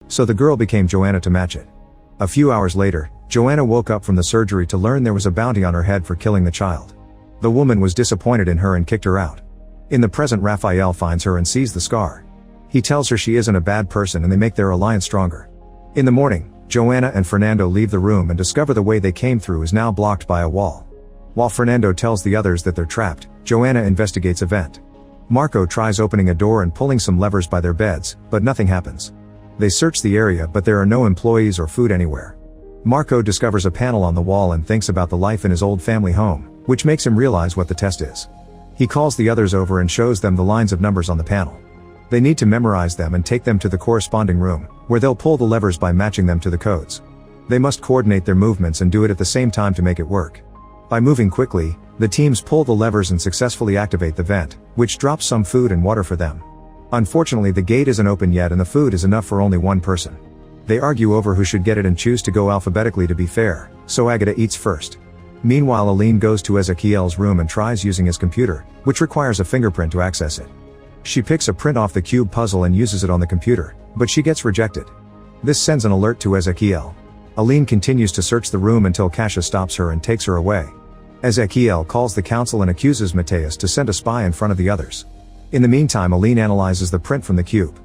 so the girl became Joanna to match it. A few hours later, Joanna woke up from the surgery to learn there was a bounty on her head for killing the child. The woman was disappointed in her and kicked her out. In the present, Raphael finds her and sees the scar. He tells her she isn't a bad person and they make their alliance stronger. In the morning, Joanna and Fernando leave the room and discover the way they came through is now blocked by a wall. While Fernando tells the others that they're trapped, Joanna investigates a vent. Marco tries opening a door and pulling some levers by their beds, but nothing happens. They search the area but there are no employees or food anywhere. Marco discovers a panel on the wall and thinks about the life in his old family home, which makes him realize what the test is. He calls the others over and shows them the lines of numbers on the panel. They need to memorize them and take them to the corresponding room, where they'll pull the levers by matching them to the codes. They must coordinate their movements and do it at the same time to make it work. By moving quickly, the teams pull the levers and successfully activate the vent, which drops some food and water for them. Unfortunately, the gate isn't open yet and the food is enough for only one person. They argue over who should get it and choose to go alphabetically to be fair, so Agata eats first. Meanwhile, Aline goes to Ezekiel's room and tries using his computer, which requires a fingerprint to access it. She picks a print off the cube puzzle and uses it on the computer, but she gets rejected. This sends an alert to Ezekiel. Aline continues to search the room until Kasia stops her and takes her away. Ezekiel calls the council and accuses Mateus to send a spy in front of the others. In the meantime, Aline analyzes the print from the cube.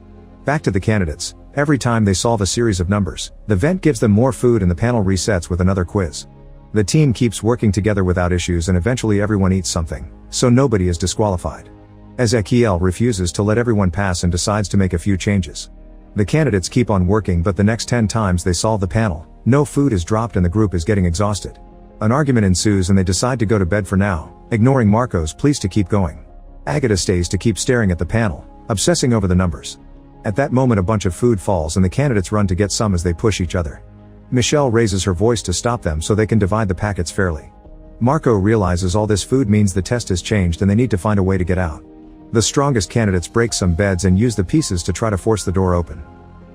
Back to the candidates. Every time they solve a series of numbers, the vent gives them more food and the panel resets with another quiz. The team keeps working together without issues and eventually everyone eats something, so nobody is disqualified. Ezekiel refuses to let everyone pass and decides to make a few changes. The candidates keep on working but the next 10 times they solve the panel, no food is dropped and the group is getting exhausted. An argument ensues and they decide to go to bed for now, ignoring Marco's pleas to keep going. Agata stays to keep staring at the panel, obsessing over the numbers. At that moment a bunch of food falls and the candidates run to get some as they push each other. Michelle raises her voice to stop them so they can divide the packets fairly. Marco realizes all this food means the test has changed and they need to find a way to get out. The strongest candidates break some beds and use the pieces to try to force the door open.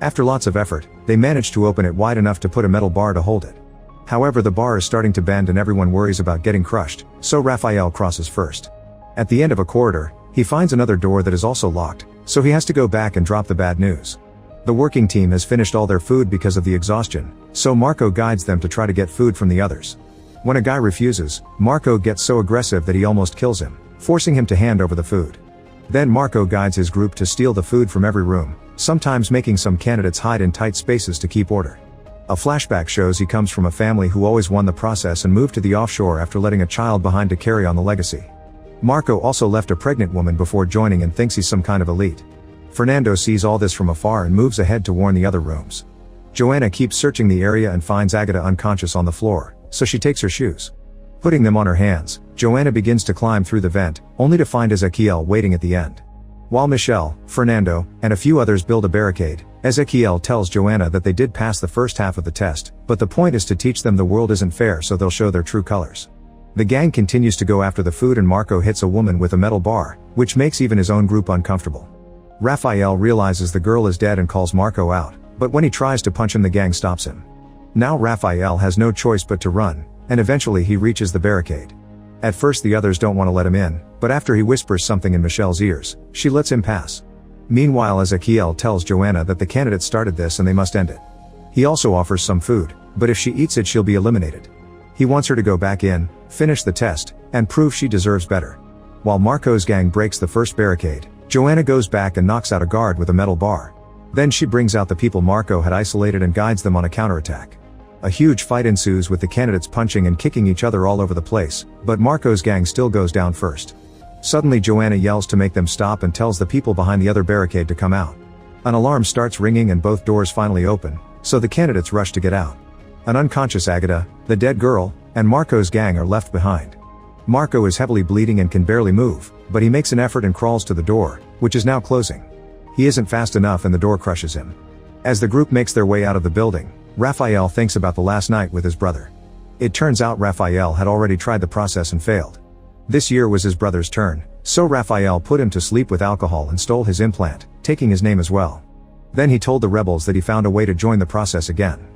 After lots of effort, they manage to open it wide enough to put a metal bar to hold it. However, the bar is starting to bend and everyone worries about getting crushed, so Raphael crosses first. At the end of a corridor, he finds another door that is also locked, so he has to go back and drop the bad news. The working team has finished all their food because of the exhaustion, so Marco guides them to try to get food from the others. When a guy refuses, Marco gets so aggressive that he almost kills him, forcing him to hand over the food. Then Marco guides his group to steal the food from every room, sometimes making some candidates hide in tight spaces to keep order. A flashback shows he comes from a family who always won the process and moved to the offshore after letting a child behind to carry on the legacy. Marco also left a pregnant woman before joining and thinks he's some kind of elite. Fernando sees all this from afar and moves ahead to warn the other rooms. Joanna keeps searching the area and finds Agata unconscious on the floor, so she takes her shoes. Putting them on her hands, Joanna begins to climb through the vent, only to find Ezekiel waiting at the end. While Michelle, Fernando, and a few others build a barricade, Ezekiel tells Joanna that they did pass the first half of the test, but the point is to teach them the world isn't fair so they'll show their true colors. The gang continues to go after the food and Marco hits a woman with a metal bar, which makes even his own group uncomfortable. Raphael realizes the girl is dead and calls Marco out, but when he tries to punch him the gang stops him. Now Raphael has no choice but to run, and eventually he reaches the barricade. At first the others don't want to let him in, but after he whispers something in Michelle's ears, she lets him pass. Meanwhile, Ezekiel tells Joanna that the candidates started this and they must end it. He also offers some food, but if she eats it she'll be eliminated. He wants her to go back in, finish the test, and prove she deserves better. While Marco's gang breaks the first barricade, Joanna goes back and knocks out a guard with a metal bar. Then she brings out the people Marco had isolated and guides them on a counterattack. A huge fight ensues with the candidates punching and kicking each other all over the place, but Marco's gang still goes down first. Suddenly Joanna yells to make them stop and tells the people behind the other barricade to come out. An alarm starts ringing and both doors finally open, so the candidates rush to get out. An unconscious Agata, the dead girl, and Marco's gang are left behind. Marco is heavily bleeding and can barely move, but he makes an effort and crawls to the door, which is now closing. He isn't fast enough and the door crushes him. As the group makes their way out of the building, Raphael thinks about the last night with his brother. It turns out Raphael had already tried the process and failed. This year was his brother's turn, so Raphael put him to sleep with alcohol and stole his implant, taking his name as well. Then he told the rebels that he found a way to join the process again.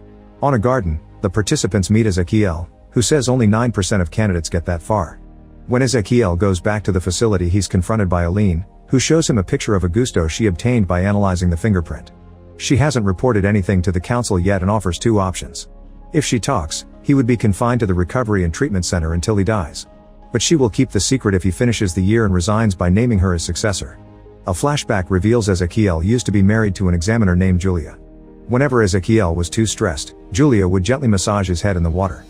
On a garden, the participants meet Ezekiel, who says only 9% of candidates get that far. When Ezekiel goes back to the facility he's confronted by Aline, who shows him a picture of Augusto she obtained by analyzing the fingerprint. She hasn't reported anything to the council yet and offers two options. If she talks, he would be confined to the recovery and treatment center until he dies. But she will keep the secret if he finishes the year and resigns by naming her his successor. A flashback reveals Ezekiel used to be married to an examiner named Julia. Whenever Ezekiel was too stressed, Julia would gently massage his head in the water.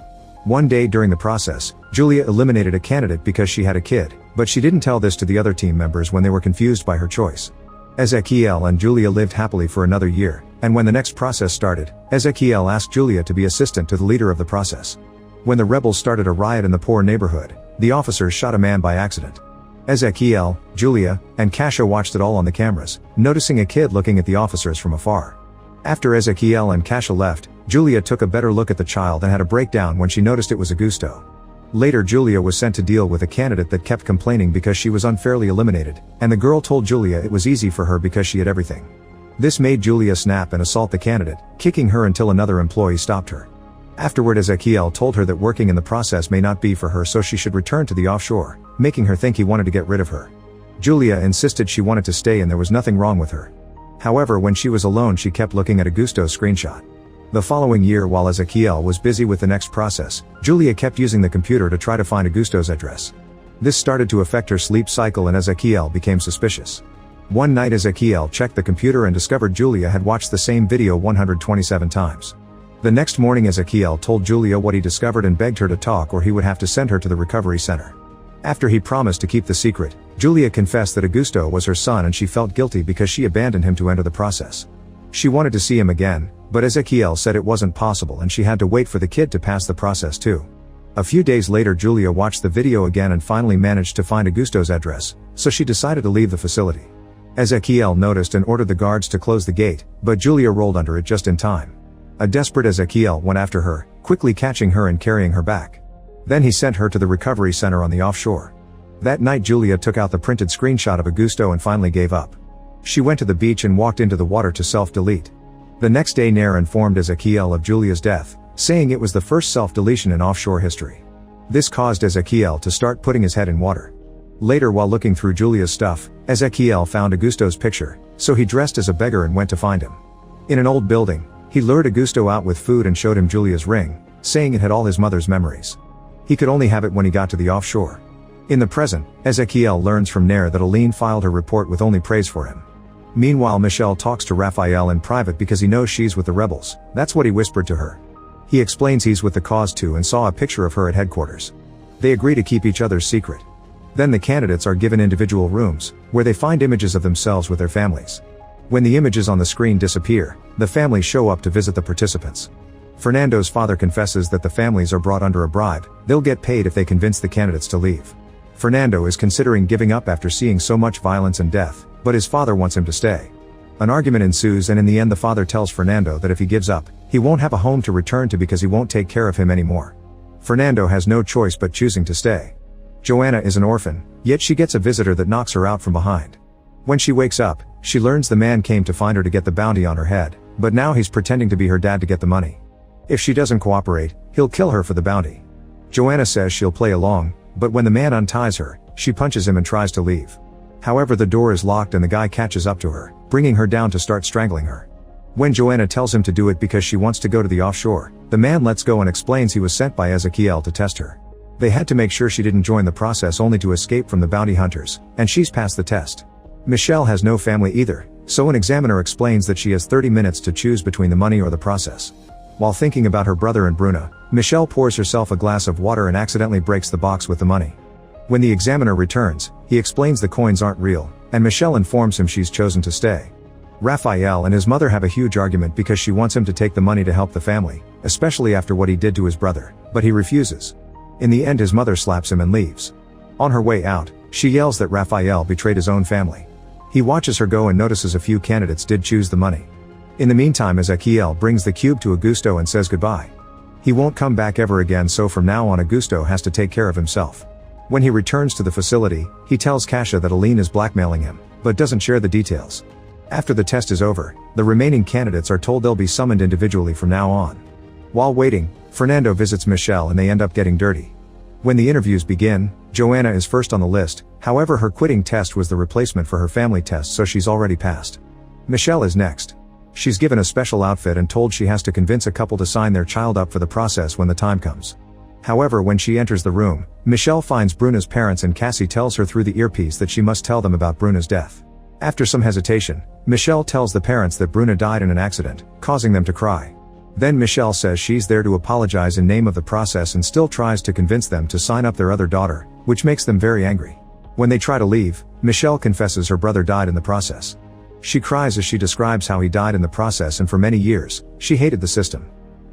One day during the process, Julia eliminated a candidate because she had a kid, but she didn't tell this to the other team members when they were confused by her choice. Ezekiel and Julia lived happily for another year, and when the next process started, Ezekiel asked Julia to be assistant to the leader of the process. When the rebels started a riot in the poor neighborhood, the officers shot a man by accident. Ezekiel, Julia, and Kasha watched it all on the cameras, noticing a kid looking at the officers from afar. After Ezekiel and Kasha left, Julia took a better look at the child and had a breakdown when she noticed it was Augusto. Later Julia was sent to deal with a candidate that kept complaining because she was unfairly eliminated, and the girl told Julia it was easy for her because she had everything. This made Julia snap and assault the candidate, kicking her until another employee stopped her. Afterward Ezekiel told her that working in the process may not be for her, so she should return to the offshore, making her think he wanted to get rid of her. Julia insisted she wanted to stay and there was nothing wrong with her. However, when she was alone she kept looking at Augusto's screenshot. The following year, while Ezekiel was busy with the next process, Julia kept using the computer to try to find Augusto's address. This started to affect her sleep cycle and Ezekiel became suspicious. One night Ezekiel checked the computer and discovered Julia had watched the same video 127 times. The next morning Ezekiel told Julia what he discovered and begged her to talk or he would have to send her to the recovery center. After he promised to keep the secret, Julia confessed that Augusto was her son and she felt guilty because she abandoned him to enter the process. She wanted to see him again, but Ezekiel said it wasn't possible and she had to wait for the kid to pass the process too. A few days later Julia watched the video again and finally managed to find Augusto's address, so she decided to leave the facility. Ezekiel noticed and ordered the guards to close the gate, but Julia rolled under it just in time. A desperate Ezekiel went after her, quickly catching her and carrying her back. Then he sent her to the recovery center on the offshore. That night Julia took out the printed screenshot of Augusto and finally gave up. She went to the beach and walked into the water to self-delete. The next day Nair informed Ezekiel of Julia's death, saying it was the first self-deletion in offshore history. This caused Ezekiel to start putting his head in water. Later, while looking through Julia's stuff, Ezekiel found Augusto's picture, so he dressed as a beggar and went to find him. In an old building, he lured Augusto out with food and showed him Julia's ring, saying it had all his mother's memories. He could only have it when he got to the offshore. In the present, Ezekiel learns from Nair that Aline filed her report with only praise for him. Meanwhile Michel talks to Raphael in private because he knows she's with the rebels. That's what he whispered to her. He explains he's with the cause too and saw a picture of her at headquarters. They agree to keep each other's secret. Then the candidates are given individual rooms, where they find images of themselves with their families. When the images on the screen disappear, the families show up to visit the participants. Fernando's father confesses that the families are brought under a bribe. They'll get paid if they convince the candidates to leave. Fernando is considering giving up after seeing so much violence and death, but his father wants him to stay. An argument ensues and in the end the father tells Fernando that if he gives up, he won't have a home to return to because he won't take care of him anymore. Fernando has no choice but choosing to stay. Joanna is an orphan, yet she gets a visitor that knocks her out from behind. When she wakes up, she learns the man came to find her to get the bounty on her head, but now he's pretending to be her dad to get the money. If she doesn't cooperate, he'll kill her for the bounty. Joanna says she'll play along, but when the man unties her, she punches him and tries to leave. However, the door is locked and the guy catches up to her, bringing her down to start strangling her. When Joanna tells him to do it because she wants to go to the offshore, the man lets go and explains he was sent by Ezekiel to test her. They had to make sure she didn't join the process only to escape from the bounty hunters, and she's passed the test. Michelle has no family either, so an examiner explains that she has 30 minutes to choose between the money or the process. While thinking about her brother and Bruna, Michelle pours herself a glass of water and accidentally breaks the box with the money. When the examiner returns, he explains the coins aren't real, and Michelle informs him she's chosen to stay. Raphael and his mother have a huge argument because she wants him to take the money to help the family, especially after what he did to his brother, but he refuses. In the end his mother slaps him and leaves. On her way out, she yells that Raphael betrayed his own family. He watches her go and notices a few candidates did choose the money. In the meantime Ezekiel brings the cube to Augusto and says goodbye. He won't come back ever again, so from now on Augusto has to take care of himself. When he returns to the facility, he tells Kasha that Aline is blackmailing him, but doesn't share the details. After the test is over, the remaining candidates are told they'll be summoned individually from now on. While waiting, Fernando visits Michelle and they end up getting dirty. When the interviews begin, Joanna is first on the list, however her quitting test was the replacement for her family test, so she's already passed. Michelle is next. She's given a special outfit and told she has to convince a couple to sign their child up for the process when the time comes. However, when she enters the room, Michelle finds Bruna's parents and Cassie tells her through the earpiece that she must tell them about Bruna's death. After some hesitation, Michelle tells the parents that Bruna died in an accident, causing them to cry. Then Michelle says she's there to apologize in name of the process and still tries to convince them to sign up their other daughter, which makes them very angry. When they try to leave, Michelle confesses her brother died in the process. She cries as she describes how he died in the process, and for many years, she hated the system.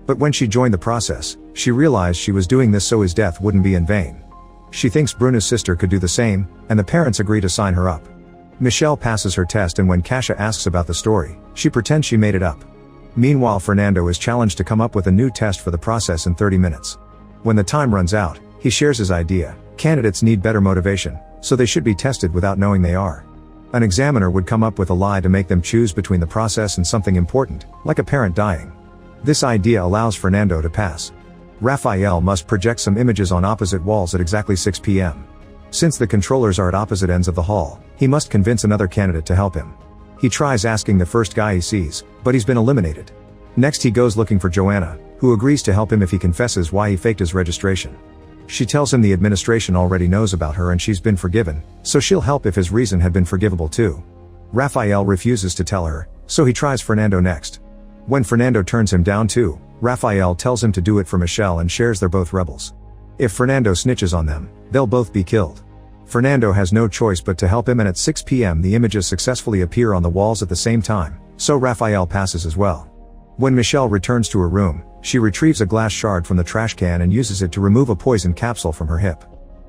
But when she joined the process, she realized she was doing this so his death wouldn't be in vain. She thinks Bruna's sister could do the same, and the parents agree to sign her up. Michelle passes her test, and when Kasia asks about the story, she pretends she made it up. Meanwhile, Fernando is challenged to come up with a new test for the process in 30 minutes. When the time runs out, he shares his idea. Candidates need better motivation, so they should be tested without knowing they are. An examiner would come up with a lie to make them choose between the process and something important, like a parent dying. This idea allows Fernando to pass. Raphael must project some images on opposite walls at exactly 6 p.m. Since the controllers are at opposite ends of the hall, he must convince another candidate to help him. He tries asking the first guy he sees, but he's been eliminated. Next he goes looking for Joanna, who agrees to help him if he confesses why he faked his registration. She tells him the administration already knows about her and she's been forgiven, so she'll help if his reason had been forgivable too. Raphael refuses to tell her, so he tries Fernando next. When Fernando turns him down too, Raphael tells him to do it for Michelle and shares they're both rebels. If Fernando snitches on them, they'll both be killed. Fernando has no choice but to help him, and at 6 p.m. the images successfully appear on the walls at the same time, so Raphael passes as well. When Michelle returns to her room, she retrieves a glass shard from the trash can and uses it to remove a poison capsule from her hip.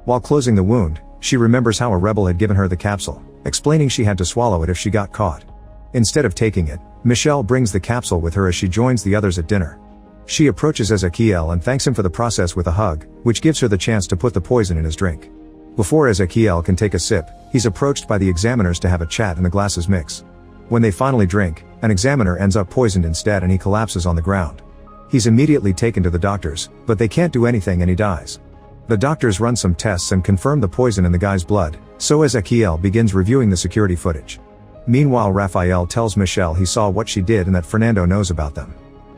While closing the wound, she remembers how a rebel had given her the capsule, explaining she had to swallow it if she got caught. Instead of taking it, Michelle brings the capsule with her as she joins the others at dinner. She approaches Ezekiel and thanks him for the process with a hug, which gives her the chance to put the poison in his drink. Before Ezekiel can take a sip, he's approached by the examiners to have a chat and the glasses mix. When they finally drink, an examiner ends up poisoned instead and he collapses on the ground. He's immediately taken to the doctors, but they can't do anything and he dies. The doctors run some tests and confirm the poison in the guy's blood, so Ezekiel begins reviewing the security footage. Meanwhile, Raphael tells Michelle he saw what she did and that Fernando knows about them.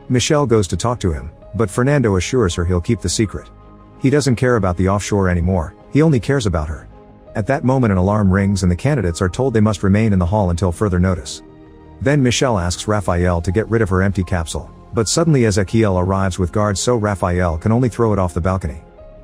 Michelle goes to talk to him, but Fernando assures her he'll keep the secret. He doesn't care about the offshore anymore, he only cares about her. At that moment an alarm rings and the candidates are told they must remain in the hall until further notice. Then Michelle asks Raphael to get rid of her empty capsule, but suddenly Ezekiel arrives with guards, so Raphael can only throw it off the balcony.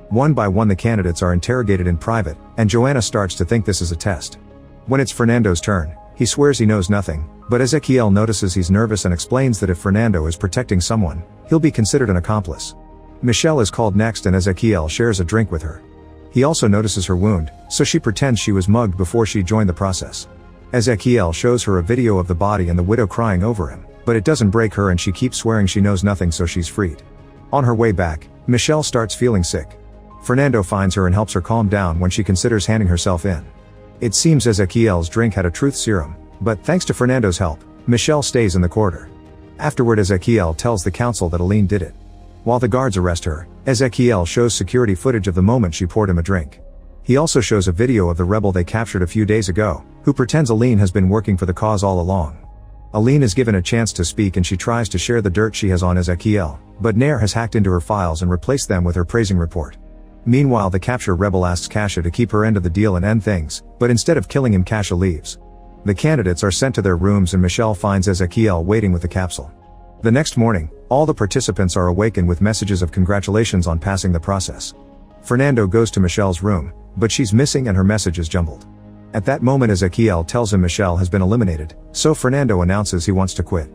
One by one the candidates are interrogated in private, and Joanna starts to think this is a test. When it's Fernando's turn, he swears he knows nothing, but Ezekiel notices he's nervous and explains that if Fernando is protecting someone, he'll be considered an accomplice. Michelle is called next and Ezekiel shares a drink with her. He also notices her wound, so she pretends she was mugged before she joined the process. Ezekiel shows her a video of the body and the widow crying over him, but it doesn't break her and she keeps swearing she knows nothing, so she's freed. On her way back, Michelle starts feeling sick. Fernando finds her and helps her calm down when she considers handing herself in. It seems Ezekiel's drink had a truth serum, but thanks to Fernando's help, Michelle stays in the corridor. Afterward, Ezekiel tells the council that Aline did it. While the guards arrest her, Ezekiel shows security footage of the moment she poured him a drink. He also shows a video of the rebel they captured a few days ago, who pretends Aline has been working for the cause all along. Aline is given a chance to speak and she tries to share the dirt she has on Ezekiel, but Nair has hacked into her files and replaced them with her praising report. Meanwhile, the captured rebel asks Kasia to keep her end of the deal and end things, but instead of killing him, Kasia leaves. The candidates are sent to their rooms and Michelle finds Ezekiel waiting with the capsule. The next morning, all the participants are awakened with messages of congratulations on passing the process. Fernando goes to Michelle's room, but she's missing and her message is jumbled. At that moment, Ezekiel tells him Michelle has been eliminated, so Fernando announces he wants to quit.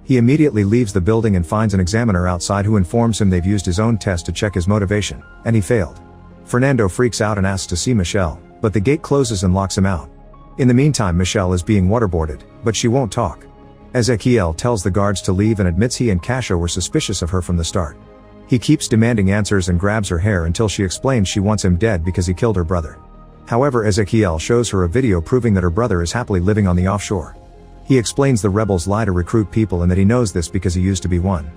He immediately leaves the building and finds an examiner outside who informs him they've used his own test to check his motivation, and he failed. Fernando freaks out and asks to see Michelle, but the gate closes and locks him out. In the meantime, Michelle is being waterboarded, but she won't talk. Ezekiel tells the guards to leave and admits he and Kasia were suspicious of her from the start. He keeps demanding answers and grabs her hair until she explains she wants him dead because he killed her brother. However, Ezekiel shows her a video proving that her brother is happily living on the offshore. He explains the rebels lie to recruit people and that he knows this because he used to be one.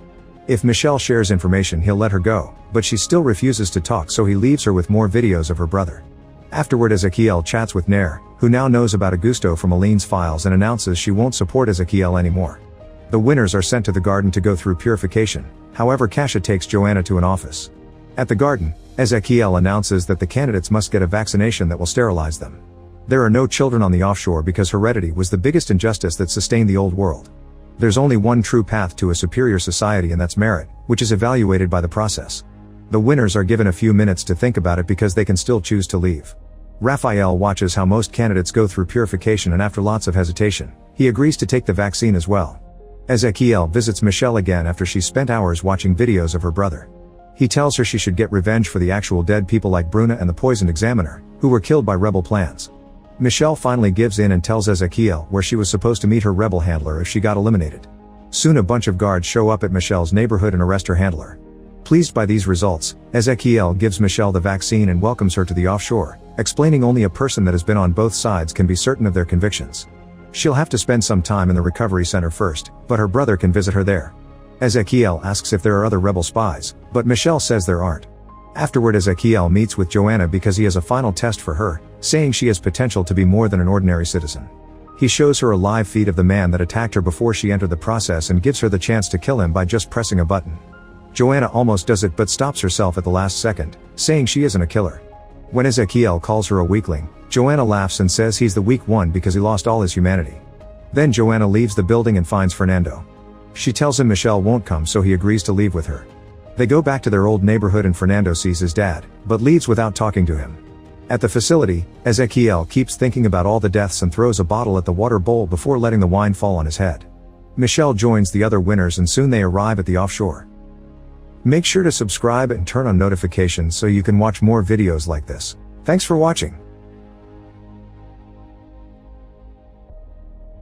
If Michelle shares information, he'll let her go, but she still refuses to talk, so he leaves her with more videos of her brother. Afterward, Ezekiel chats with Nair, who now knows about Augusto from Aline's files, and announces she won't support Ezekiel anymore. The winners are sent to the garden to go through purification, however Kasia takes Joanna to an office. At the garden, Ezekiel announces that the candidates must get a vaccination that will sterilize them. There are no children on the offshore because heredity was the biggest injustice that sustained the old world. There's only one true path to a superior society, and that's merit, which is evaluated by the process. The winners are given a few minutes to think about it because they can still choose to leave. Raphael watches how most candidates go through purification, and after lots of hesitation, he agrees to take the vaccine as well. Ezekiel visits Michelle again after she's spent hours watching videos of her brother. He tells her she should get revenge for the actual dead people like Bruna and the poisoned examiner, who were killed by rebel plans. Michelle finally gives in and tells Ezekiel where she was supposed to meet her rebel handler if she got eliminated. Soon a bunch of guards show up at Michelle's neighborhood and arrest her handler. Pleased by these results, Ezekiel gives Michelle the vaccine and welcomes her to the offshore, explaining only a person that has been on both sides can be certain of their convictions. She'll have to spend some time in the recovery center first, but her brother can visit her there. Ezekiel asks if there are other rebel spies, but Michelle says there aren't. Afterward, Ezekiel meets with Joanna because he has a final test for her, saying she has potential to be more than an ordinary citizen. He shows her a live feed of the man that attacked her before she entered the process and gives her the chance to kill him by just pressing a button. Joanna almost does it but stops herself at the last second, saying she isn't a killer. When Ezekiel calls her a weakling, Joanna laughs and says he's the weak one because he lost all his humanity. Then Joanna leaves the building and finds Fernando. She tells him Michelle won't come, so he agrees to leave with her. They go back to their old neighborhood and Fernando sees his dad, but leaves without talking to him. At the facility, Ezekiel keeps thinking about all the deaths and throws a bottle at the water bowl before letting the wine fall on his head. Michelle joins the other winners and soon they arrive at the offshore. Make sure to subscribe and turn on notifications so you can watch more videos like this. Thanks for watching.